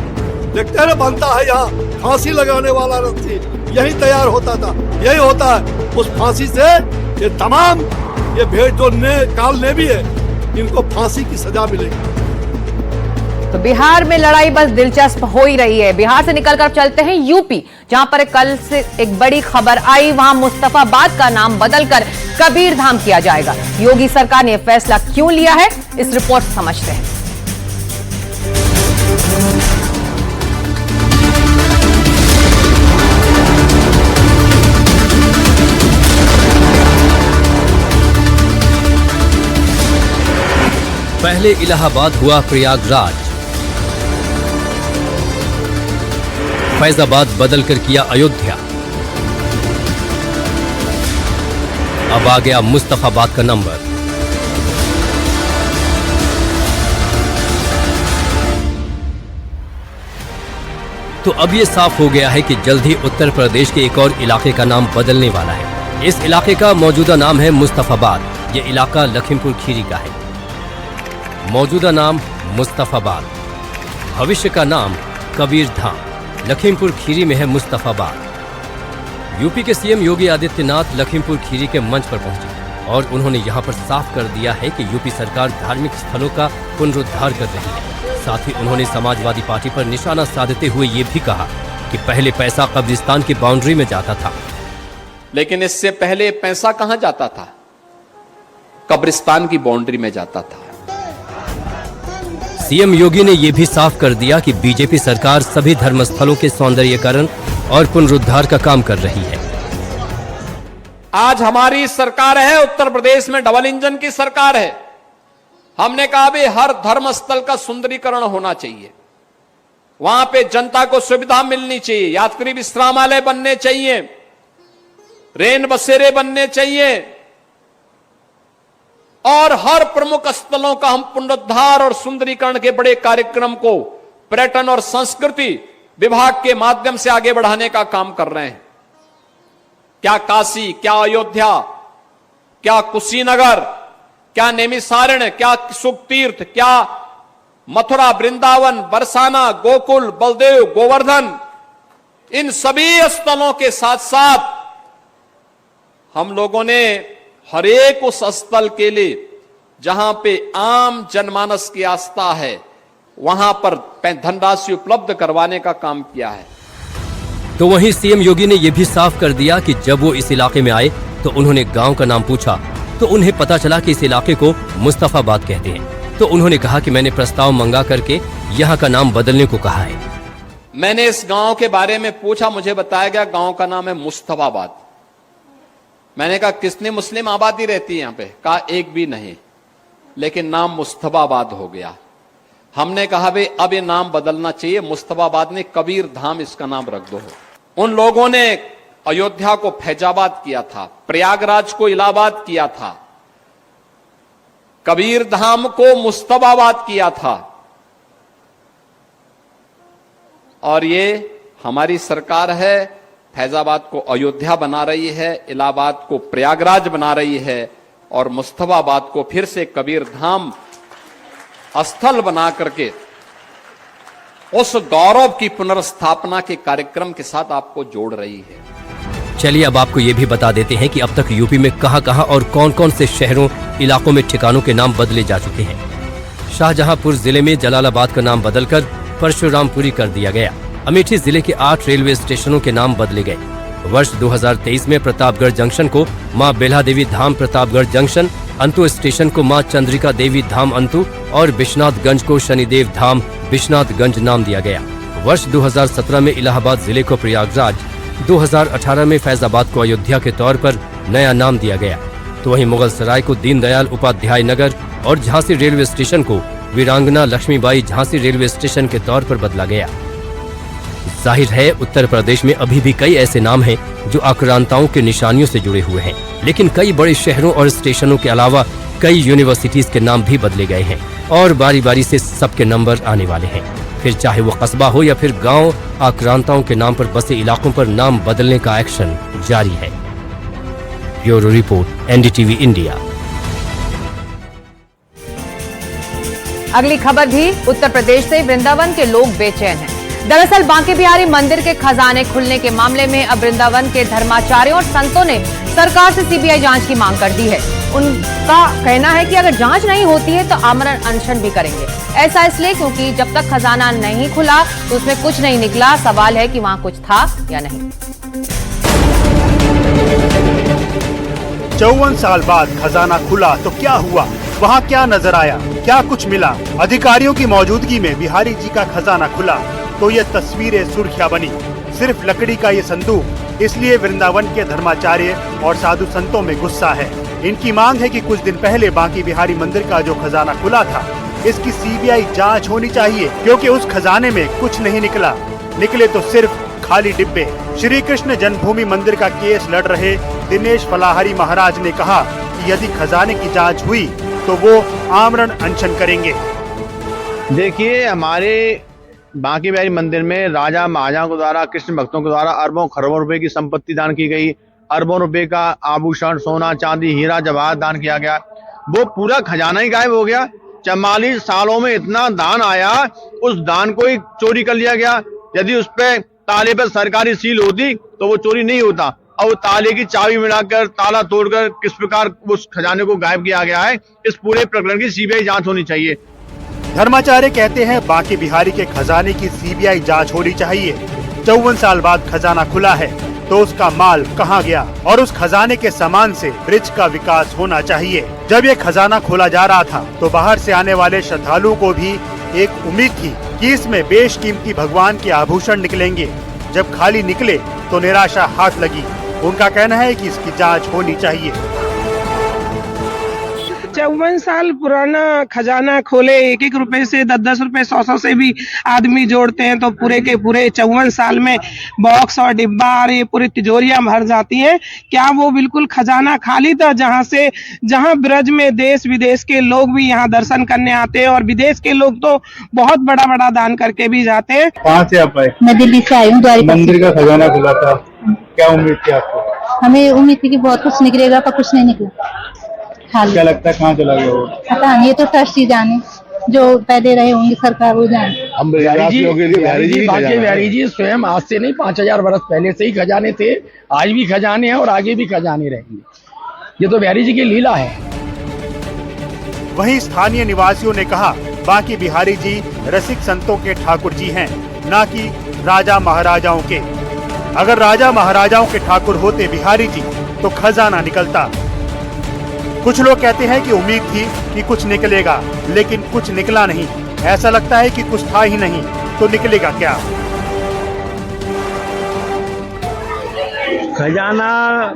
Q: देखते हैं ना बनता है, यहाँ फांसी लगाने वाला रस्सी यही तैयार होता था, यही होता है। उस फांसी से ये तमाम ये भेड़ जो काल ने भी है, इनको फांसी की सजा मिलेगी।
A: तो बिहार में लड़ाई बस दिलचस्प हो ही रही है। बिहार से निकलकर चलते हैं यूपी, जहां पर कल से एक बड़ी खबर आई। वहां मुस्तफाबाद का नाम बदलकर कबीरधाम किया जाएगा। योगी सरकार ने यह फैसला क्यों लिया है, इस रिपोर्ट से समझते हैं।
R: पहले इलाहाबाद हुआ प्रयागराज, फैजाबाद बदलकर किया अयोध्या, अब आ गया मुस्तफाबाद का नंबर। तो अब ये साफ हो गया है कि जल्द ही उत्तर प्रदेश के एक और इलाके का नाम बदलने वाला है। इस इलाके का मौजूदा नाम है मुस्तफाबाद। ये इलाका लखीमपुर खीरी का है। मौजूदा नाम मुस्तफाबाद, भविष्य का नाम कबीर धाम। लखीमपुर खीरी में है मुस्तफाबाद। यूपी के सीएम योगी आदित्यनाथ लखीमपुर खीरी के मंच पर पहुंचे और उन्होंने यहां पर साफ कर दिया है कि यूपी सरकार धार्मिक स्थलों का पुनरुद्धार कर रही है। साथ ही उन्होंने समाजवादी पार्टी पर निशाना साधते हुए ये भी कहा कि पहले पैसा कब्रिस्तान की बाउंड्री में जाता था,
S: लेकिन इससे पहले पैसा कहां जाता था? कब्रिस्तान की बाउंड्री में जाता था।
R: सीएम योगी ने यह भी साफ कर दिया कि बीजेपी सरकार सभी धर्मस्थलों के सौंदर्यीकरण और पुनरुद्धार का काम कर रही है।
S: आज हमारी सरकार है, उत्तर प्रदेश में डबल इंजन की सरकार है। हमने कहा भी हर धर्मस्थल का सुंदरीकरण होना चाहिए, वहां पे जनता को सुविधा मिलनी चाहिए, यात्री विश्रामालय बनने चाहिए, रेन बसेरे बनने चाहिए और हर प्रमुख स्थलों का हम पुनरुद्धार और सुंदरीकरण के बड़े कार्यक्रम को पर्यटन और संस्कृति विभाग के माध्यम से आगे बढ़ाने का काम कर रहे हैं। क्या काशी, क्या अयोध्या, क्या कुशीनगर, क्या नैमिषारण्य, क्या सुखतीर्थ, क्या मथुरा, वृंदावन, बरसाना, गोकुल, बलदेव, गोवर्धन, इन सभी स्थलों के साथ साथ हम लोगों ने हर एक उस स्थल के लिए जहां पे आम जनमानस की आस्था है वहां पर धनराशि उपलब्ध करवाने का काम किया है।
R: तो वहीं सीएम योगी ने यह भी साफ कर दिया कि जब वो इस इलाके में आए तो उन्होंने गांव का नाम पूछा तो उन्हें पता चला कि इस इलाके को मुस्तफाबाद कहते हैं। तो उन्होंने कहा कि मैंने प्रस्ताव मंगा करके यहाँ का नाम बदलने को कहा है।
S: मैंने इस गांव के बारे में पूछा, मुझे बताया गया गांव का नाम है मुस्तफाबाद। मैंने कहा कितनी मुस्लिम आबादी रहती है यहाँ पे? कहा एक भी नहीं, लेकिन नाम मुस्तफाबाद हो गया। हमने कहा भाई अब ये नाम बदलना चाहिए, मुस्तफाबाद ने कबीर धाम इसका नाम रख दो। उन लोगों ने अयोध्या को फैजाबाद किया था, प्रयागराज को इलाहाबाद किया था, कबीर धाम को मुस्तफाबाद किया था। और ये हमारी सरकार है, फैजाबाद को अयोध्या बना रही है, इलाहाबाद को प्रयागराज बना रही है और मुस्तफाबाद को फिर से कबीर धाम स्थल बना करके उस गौरव की पुनर्स्थापना के कार्यक्रम के साथ आपको जोड़ रही है।
R: चलिए अब आपको ये भी बता देते हैं कि अब तक यूपी में कहां-कहां और कौन-कौन से शहरों, इलाकों में ठिकानों के नाम बदले जा चुके हैं। शाहजहांपुर जिले में जलालाबाद का नाम बदलकर परशुरामपुरी कर दिया गया। अमेठी जिले के 8 रेलवे स्टेशनों के नाम बदले गए। वर्ष 2023 में प्रतापगढ़ जंक्शन को मां बेल्हा देवी धाम प्रतापगढ़ जंक्शन, अंतु स्टेशन को मां चंद्रिका देवी धाम अंतु और विश्वनाथगंज को शनिदेव धाम विश्वनाथगंज नाम दिया गया। वर्ष 2017 में इलाहाबाद जिले को प्रयागराज, 2018 में फैजाबाद को अयोध्या के तौर पर नया नाम दिया गया। तो वहीं मुगल सराय को दीनदयाल उपाध्याय नगर और झांसी रेलवे स्टेशन को वीरांगना लक्ष्मीबाई झांसी रेलवे स्टेशन के तौर पर बदला गया। जाहिर है उत्तर प्रदेश में अभी भी कई ऐसे नाम हैं जो आक्रांताओं के निशानियों से जुड़े हुए हैं, लेकिन कई बड़े शहरों और स्टेशनों के अलावा कई यूनिवर्सिटीज के नाम भी बदले गए हैं और बारी बारी से सबके नंबर आने वाले हैं। फिर चाहे वो कस्बा हो या फिर गांव, आक्रांताओं के नाम पर बसे इलाकों पर नाम बदलने का एक्शन जारी है। Bureau report, NDTV India.
A: अगली खबर भी उत्तर प्रदेश से। वृंदावन के लोग बेचैन हैं। दरअसल बांके बिहारी मंदिर के खजाने खुलने के मामले में अब वृंदावन के धर्माचार्यों और संतों ने सरकार से सीबीआई जांच की मांग कर दी है। उनका कहना है कि अगर जांच नहीं होती है तो आमरण अनशन भी करेंगे। ऐसा इसलिए क्योंकि जब तक खजाना नहीं खुला तो उसमें कुछ नहीं निकला। सवाल है कि वहां कुछ था या नहीं।
T: 54 साल बाद खजाना खुला तो क्या हुआ, वहाँ क्या नजर आया, क्या कुछ मिला? अधिकारियों की मौजूदगी में बिहारी जी का खजाना खुला तो ये तस्वीरें सुर्खियां बनी। सिर्फ लकड़ी का ये संदूक इसलिए वृंदावन के धर्माचार्य और साधु संतों में गुस्सा है। इनकी मांग है कि कुछ दिन पहले बांके बिहारी मंदिर का जो खजाना खुला था, इसकी सीबीआई जांच होनी चाहिए, क्योंकि उस खजाने में कुछ नहीं निकला, निकले तो सिर्फ खाली डिब्बे। श्री कृष्ण जन्मभूमि मंदिर का केस लड़ रहे दिनेश फलाहारी महाराज ने कहा कि यदि खजाने की जांच हुई तो वो आमरण अनशन करेंगे।
K: देखिए, हमारे बांके बिहारी मंदिर में राजा महाराजाओं के द्वारा, कृष्ण भक्तों के द्वारा अरबों खरबों रुपए की संपत्ति दान की गई, अरबों रुपए का आभूषण, सोना, चांदी, हीरा, जवाहर दान किया गया। वो पूरा खजाना ही गायब हो गया। 44 सालों में इतना दान आया, उस दान को ही चोरी कर लिया गया। यदि उस पे ताले पर सरकारी सील होती तो वो चोरी नहीं होता। और ताले की चाबी मिलाकर, ताला तोड़कर किस प्रकार उस खजाने को गायब किया गया है, इस पूरे प्रकरण की सीबीआई जांच होनी चाहिए।
T: धर्माचार्य कहते हैं बांके बिहारी के खजाने की सीबीआई जांच होनी चाहिए। 54 साल बाद खजाना खुला है तो उसका माल कहां गया, और उस खजाने के सामान से ब्रिज का विकास होना चाहिए। जब ये खजाना खोला जा रहा था तो बाहर से आने वाले श्रद्धालुओं को भी एक उम्मीद थी कि इसमें बेशकीमती भगवान के आभूषण निकलेंगे। जब खाली निकले तो निराशा हाथ लगी। उनका कहना है कि इसकी जांच होनी चाहिए।
U: 54 साल पुराना खजाना खोले, 1-1 रुपए से 10-10 रुपए 100-100 से भी आदमी जोड़ते हैं तो पूरे के पूरे 54 साल में बॉक्स और डिब्बा और ये पूरी तिजोरियां भर जाती हैं। क्या वो बिल्कुल खजाना खाली था जहां ब्रज में देश विदेश के लोग भी यहाँ दर्शन करने आते हैं, और विदेश के लोग तो बहुत बड़ा दान करके भी जाते हैं।
T: कहाँ से आप आए?
V: मैं दिल्ली से आई हूँ।
T: मंदिर का खजाना खुला था, क्या उम्मीद थी आपको?
V: हमें उम्मीद थी कि बहुत कुछ निकलेगा, पर कुछ नहीं निकला।
T: क्या लगता है कहाँ चला गया वो?
V: पता नहीं, ये तो ट्रस्टी जाने, जो पहले रहे होंगे सरकार वो जाने।
K: हम बिहारी जी स्वयं आज से नहीं 5000 वर्ष पहले से ही खजाने थे, आज भी खजाने हैं और आगे भी खजाने रहेंगे। ये तो बिहारी जी की लीला है।
T: वहीं स्थानीय निवासियों ने कहा बांके बिहारी जी रसिक संतों के ठाकुर जी हैं, ना कि राजा महाराजाओं के। अगर राजा महाराजाओं के ठाकुर होते बिहारी जी तो खजाना निकलता। कुछ लोग कहते हैं कि उम्मीद थी कि कुछ निकलेगा, लेकिन कुछ निकला नहीं। ऐसा लगता है कि कुछ था ही नहीं, तो निकलेगा क्या?
K: खजाना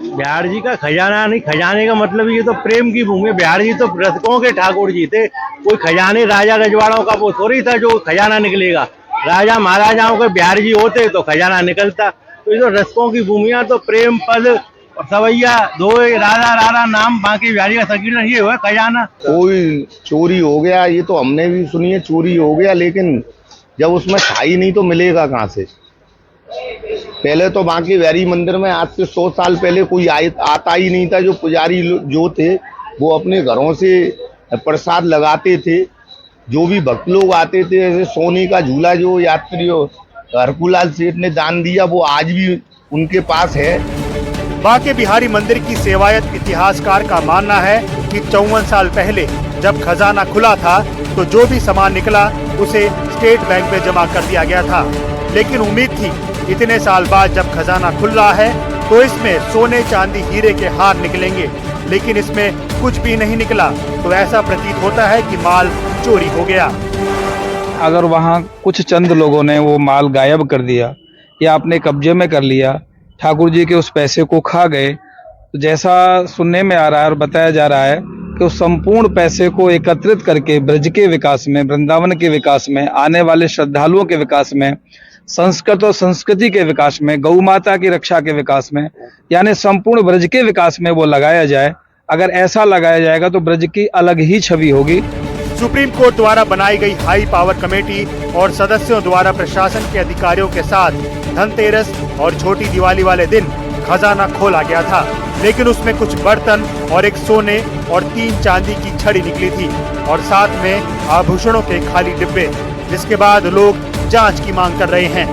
K: बिहार जी का खजाना नहीं, खजाने का मतलब ये तो प्रेम की भूमि। बिहार जी तो रसिकों के ठाकुर जी थे, कोई खजाने राजा रजवाड़ों का वो थोड़ी था जो खजाना निकलेगा। राजा महाराजाओं के बिहार जी होते तो खजाना निकलता। तो ये तो रसिकों की भूमिया, तो प्रेम पद सवैया दो राधा नाम बांके बिहारी का संकीर्तन ये हुआ खजाना।
I: कोई चोरी हो गया ये तो हमने भी सुनी है, चोरी हो गया, लेकिन जब उसमें था ही नहीं तो मिलेगा कहाँ से? पहले तो बांके बिहारी मंदिर में आज से 100 साल पहले कोई आता ही नहीं था। जो पुजारी जो थे वो अपने घरों से प्रसाद लगाते थे। जो भी भक्त लोग आते थे, जैसे सोने का झूला जो यात्रियों हरकुलाल सेठ ने दान दिया, वो आज भी उनके पास है।
T: बांके बिहारी मंदिर की सेवायत इतिहासकार का मानना है कि 54 साल पहले जब खजाना खुला था तो जो भी सामान निकला उसे स्टेट बैंक में जमा कर दिया गया था। लेकिन उम्मीद थी इतने साल बाद जब खजाना खुल रहा है तो इसमें सोने चांदी हीरे के हार निकलेंगे, लेकिन इसमें कुछ भी नहीं निकला। तो ऐसा प्रतीत होता है कि माल चोरी हो गया।
W: अगर वहाँ कुछ चंद लोगों ने वो माल गायब कर दिया या अपने कब्जे में कर लिया, ठाकुर जी के उस पैसे को खा गए, तो जैसा सुनने में आ रहा है और बताया जा रहा है कि उस संपूर्ण पैसे को एकत्रित करके ब्रज के विकास में, वृंदावन के विकास में, आने वाले श्रद्धालुओं के विकास में, संस्कृत और संस्कृति के विकास में, गौ माता की रक्षा के विकास में, यानी संपूर्ण ब्रज के विकास में वो लगाया जाए। अगर ऐसा लगाया जाएगा तो ब्रज की अलग ही छवि होगी।
T: सुप्रीम कोर्ट द्वारा बनाई गई हाई पावर कमेटी और सदस्यों द्वारा प्रशासन के अधिकारियों के साथ धनतेरस और छोटी दिवाली वाले दिन खजाना खोला गया था, लेकिन उसमें कुछ बर्तन और एक सोने और 3 चांदी की छड़ी निकली थी और साथ में आभूषणों के खाली डिब्बे, जिसके बाद लोग जांच की मांग कर रहे हैं।